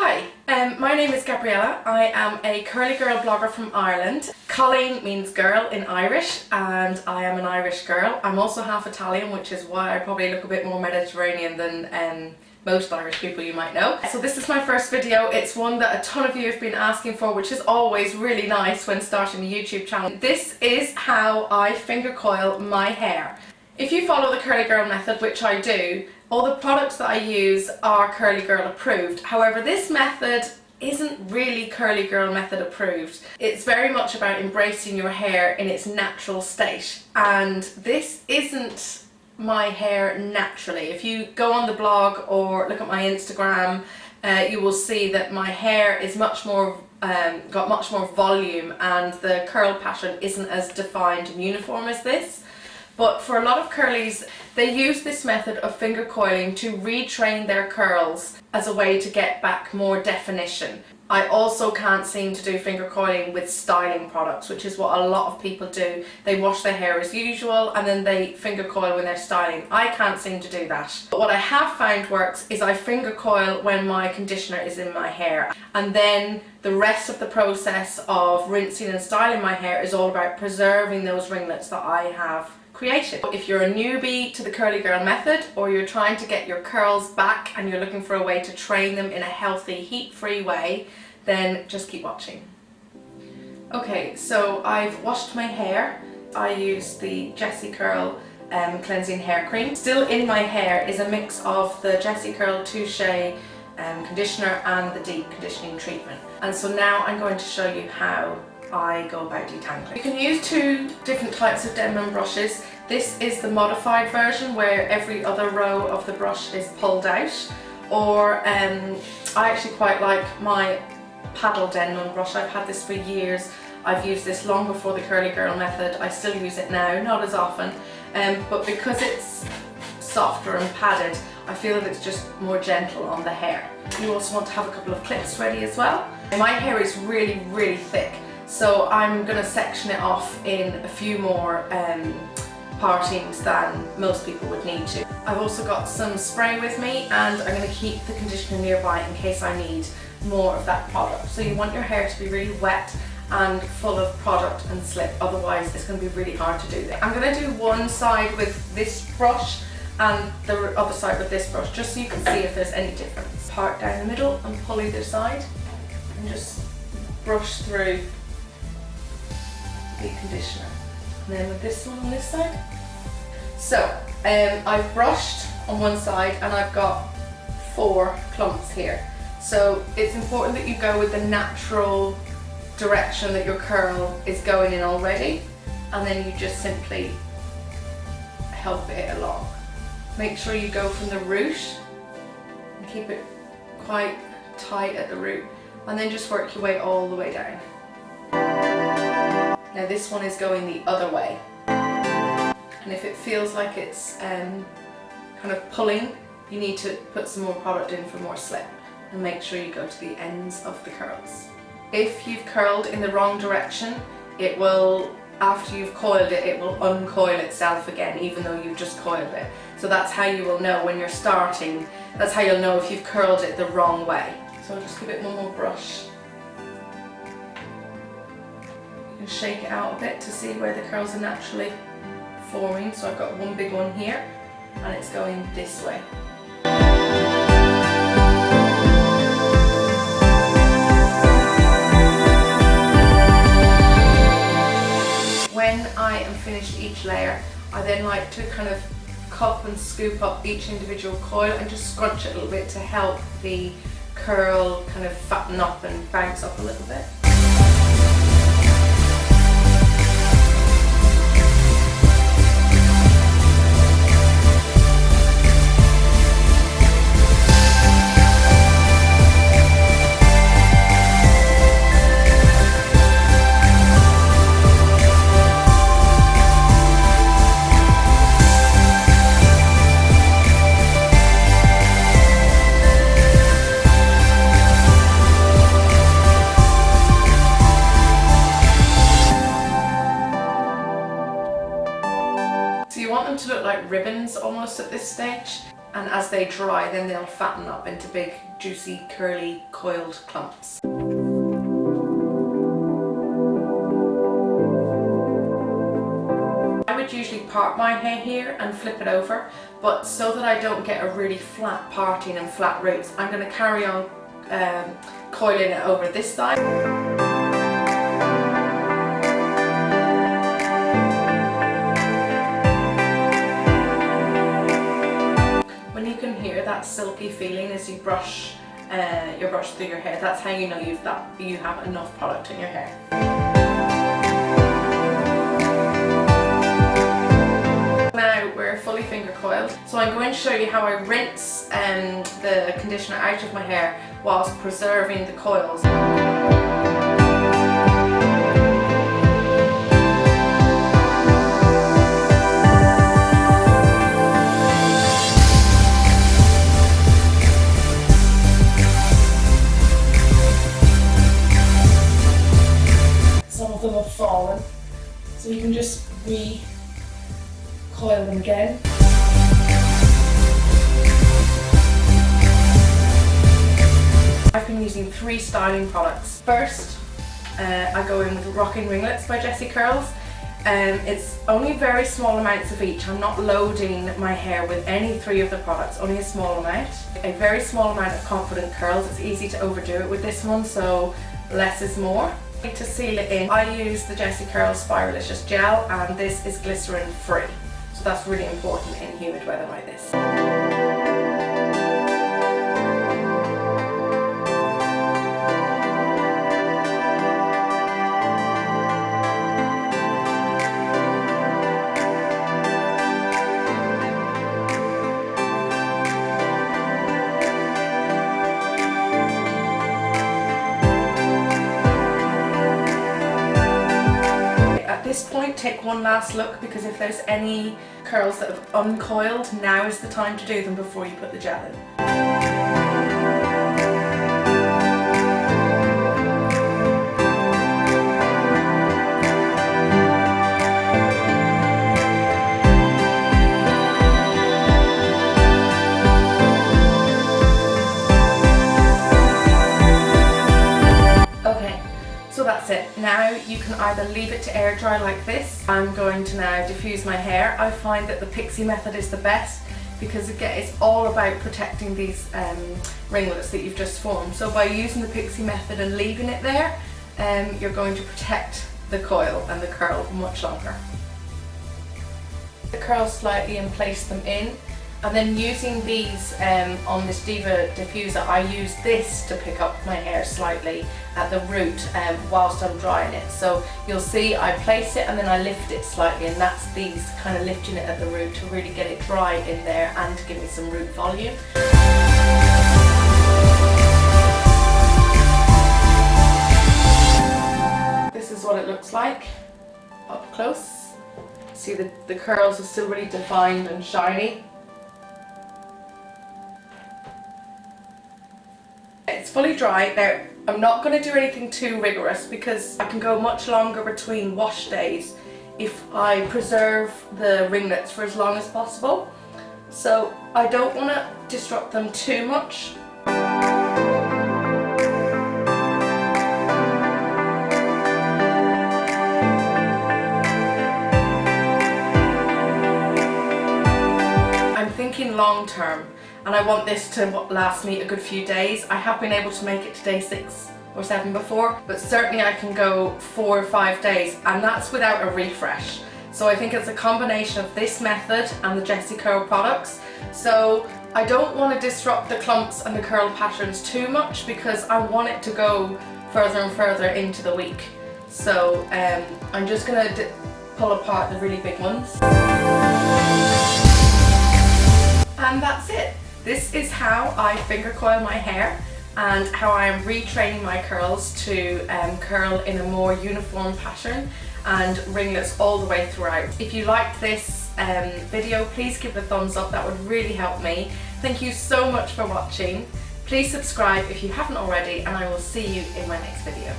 Hi, my name is Gabriella. I am a curly girl blogger from Ireland. Cailín means girl in Irish and I am an Irish girl. I'm also half Italian, which is why I probably look a bit more Mediterranean than most Irish people you might know. So this is my first video. It's one that a ton of you have been asking for, which is always really nice when starting a YouTube channel. This is how I finger coil my hair. If you follow the curly girl method, which I do, all the products that I use are curly girl approved. However, this method isn't really curly girl method approved. It's very much about embracing your hair in its natural state, and this isn't my hair naturally. If you go on the blog or look at my Instagram, you will see that my hair is much more got much more volume, and the curl pattern isn't as defined and uniform as this. But for a lot of curlies, they use this method of finger coiling to retrain their curls as a way to get back more definition. I also can't seem to do finger coiling with styling products, which is what a lot of people do. They wash their hair as usual and then they finger coil when they're styling. I can't seem to do that. But what I have found works is I finger coil when my conditioner is in my hair, and then the rest of the process of rinsing and styling my hair is all about preserving those ringlets that I have created. If you're a newbie to the curly girl method, or you're trying to get your curls back and you're looking for a way to train them in a healthy, heat-free way, then just keep watching. Okay, so I've washed my hair. I use the Jessie Curl cleansing hair cream. Still in my hair is a mix of the Jessie Curl Touche conditioner and the deep conditioning treatment. And so now I'm going to show you how I go about detangling. You can use two different types of Denman brushes. This is the modified version where every other row of the brush is pulled out, or I actually quite like my paddle Denman brush. I've had this for years. I've used this long before the curly girl method. I still use it now, not as often, but because it's softer and padded, I feel that it's just more gentle on the hair. You also want to have a couple of clips ready as well. My hair is really, really thick, so I'm going to section it off in a few more partings than most people would need to. I've also got some spray with me, and I'm going to keep the conditioner nearby in case I need more of that product. So you want your hair to be really wet and full of product and slip, otherwise it's going to be really hard to do that. I'm going to do one side with this brush and the other side with this brush, just so you can see if there's any difference. Part down the middle and pull either side, and just brush through the conditioner. And then with this one on this side. So I've brushed on one side and I've got 4 clumps here. So it's important that you go with the natural direction that your curl is going in already, and then you just simply help it along. Make sure you go from the root and keep it quite tight at the root, and then just work your way all the way down. Now this one is going the other way, and if it feels like it's kind of pulling, you need to put some more product in for more slip, and make sure you go to the ends of the curls. If you've curled in the wrong direction, it will, after you've coiled it, it will uncoil itself again, even though you've just coiled it. So that's how you will know when you're starting, that's how you'll know if you've curled it the wrong way. So I'll just give it one more brush. You can shake it out a bit to see where the curls are naturally forming. So I've got one big one here, and it's going this way. When I am finished each layer, I then like to kind of cup and scoop up each individual coil and just scrunch it a little bit to help the curl kind of fatten up and bounce up a little bit. You want them to look like ribbons almost at this stage, and as they dry then they'll fatten up into big juicy, curly, coiled clumps. I would usually part my hair here and flip it over, but so that I don't get a really flat parting and flat roots, I'm going to carry on coiling it over this side. When you can hear that silky feeling as you brush your brush through your hair, that's how you know you have enough product in your hair. Now we're fully finger coiled, so I'm going to show you how I rinse the conditioner out of my hair whilst preserving the coils. Some of them have fallen, so you can just coil them again. I've been using 3 styling products. First, I go in with Rocking Ringlets by Jessie Curls. It's only very small amounts of each. I'm not loading my hair with any 3 of the products, only a small amount. A very small amount of confident curls. It's easy to overdo it with this one, so less is more. To seal it in, I use the Jessie Curls Spiralicious Gel, and this is glycerin free. So that's really important in humid weather like this. At this point, take one last look, because if there's any curls that have uncoiled, now is the time to do them before you put the gel in. So that's it. Now you can either leave it to air dry like this. I'm going to now diffuse my hair. I find that the pixie method is the best, because again, it's all about protecting these ringlets that you've just formed. So by using the pixie method and leaving it there, you're going to protect the coil and the curl much longer. The curls slightly and place them in. And then using these on this Diva diffuser, I use this to pick up my hair slightly at the root whilst I'm drying it. So you'll see I place it and then I lift it slightly, and that's these kind of lifting it at the root to really get it dry in there and to give me some root volume. This is what it looks like up close. See the curls are still really defined and shiny. It's fully dry. Now, I'm not going to do anything too rigorous, because I can go much longer between wash days if I preserve the ringlets for as long as possible. So I don't want to disrupt them too much. I'm thinking long term, and I want this to last me a good few days. I have been able to make it to day 6 or 7 before, but certainly I can go 4 or 5 days, and that's without a refresh. So I think it's a combination of this method and the Jessie Curl products. So I don't want to disrupt the clumps and the curl patterns too much, because I want it to go further and further into the week. So I'm just going to pull apart the really big ones. And that's it. This is how I finger coil my hair, and how I am retraining my curls to curl in a more uniform pattern and ringlets all the way throughout. If you liked this video, please give it a thumbs up. That would really help me. Thank you so much for watching. Please subscribe if you haven't already, and I will see you in my next video.